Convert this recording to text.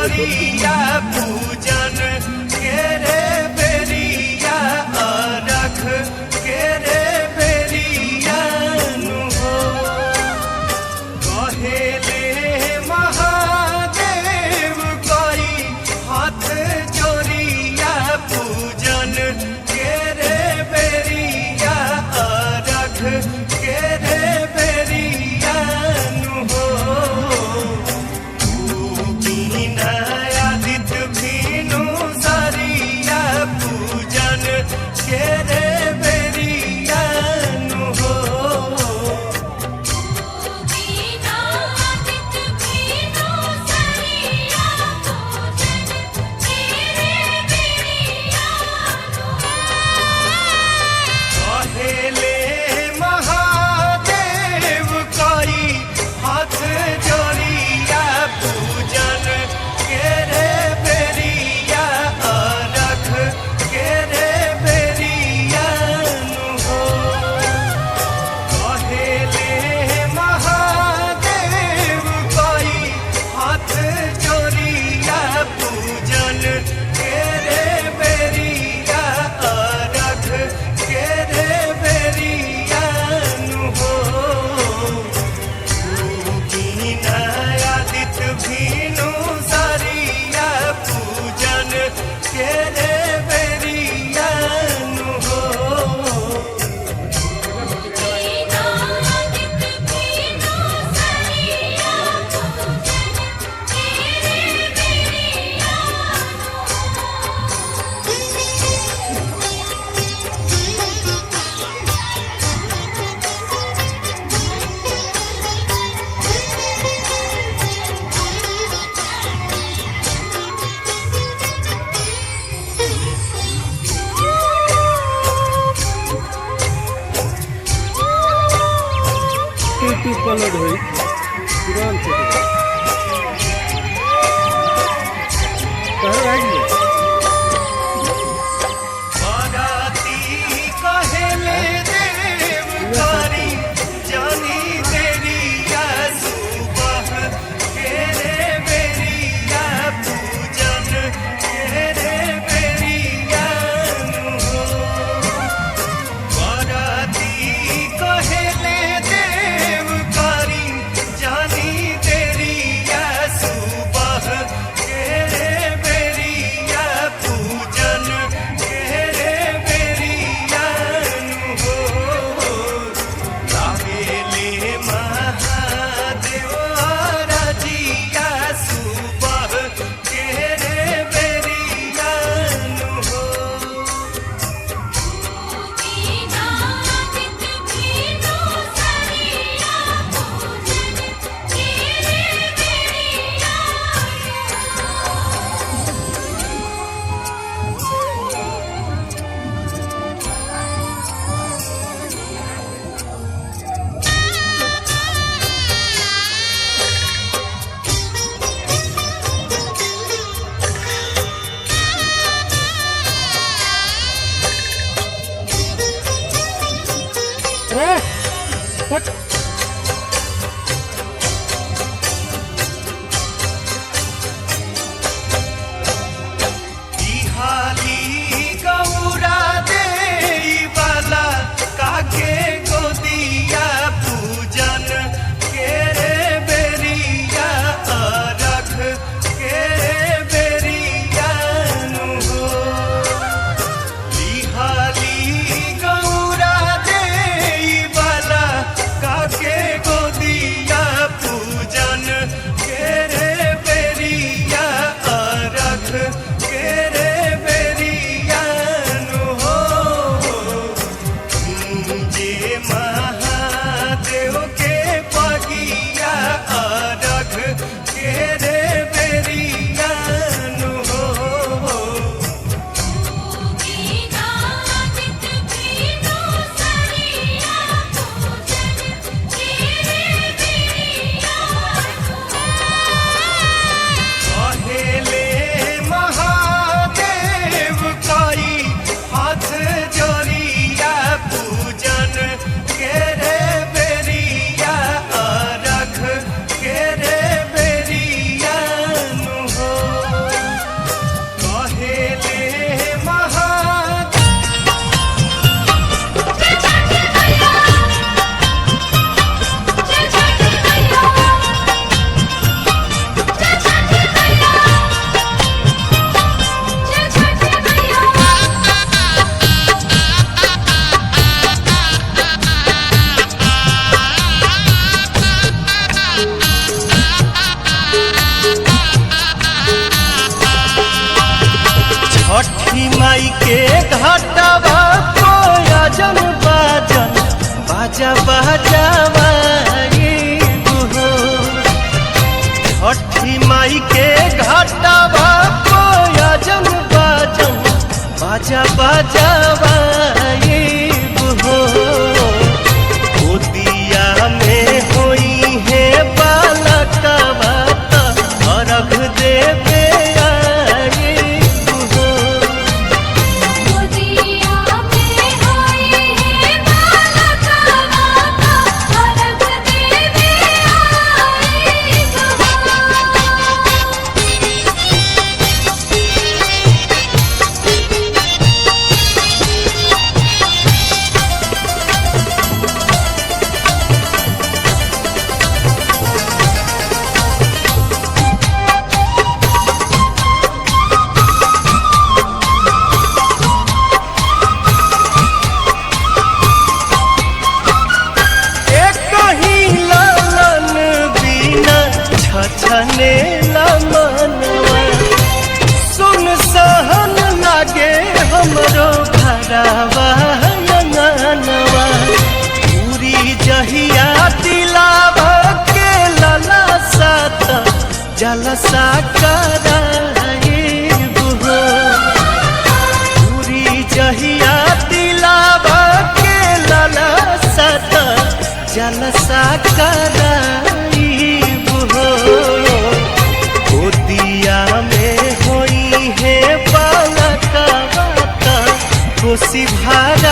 जोरिया पूजन के रे बेरिया रख के रे बेरिया नु हो कहेले महादेव कोई हाथ जोरिया पूजन के रे बेरिया रख के रे बेरिया नु हो कलर हुई पुरान माई के घाटवा कोयजन बाजन बाजा बजावाइबो हो। छठी माई के घाटवा कोयजन बाजन बाजा बजावाइबो हो। गोदिया में होई है बालकवा त अर्घ देवे आइबो हो। गोदिया में होई है बालकवा त अर्घ देवे आइबो हो। छने मनवा सुन सहन लागे हमरो घरवा अंगनवा। पूरी जहिया दिलावा के लला सात जलसा कराइबो हो। पूरी जहिया दिलावा के लला सात जलसा कराइबो हो। गोदिया में होई है बालकवा त कोसी भार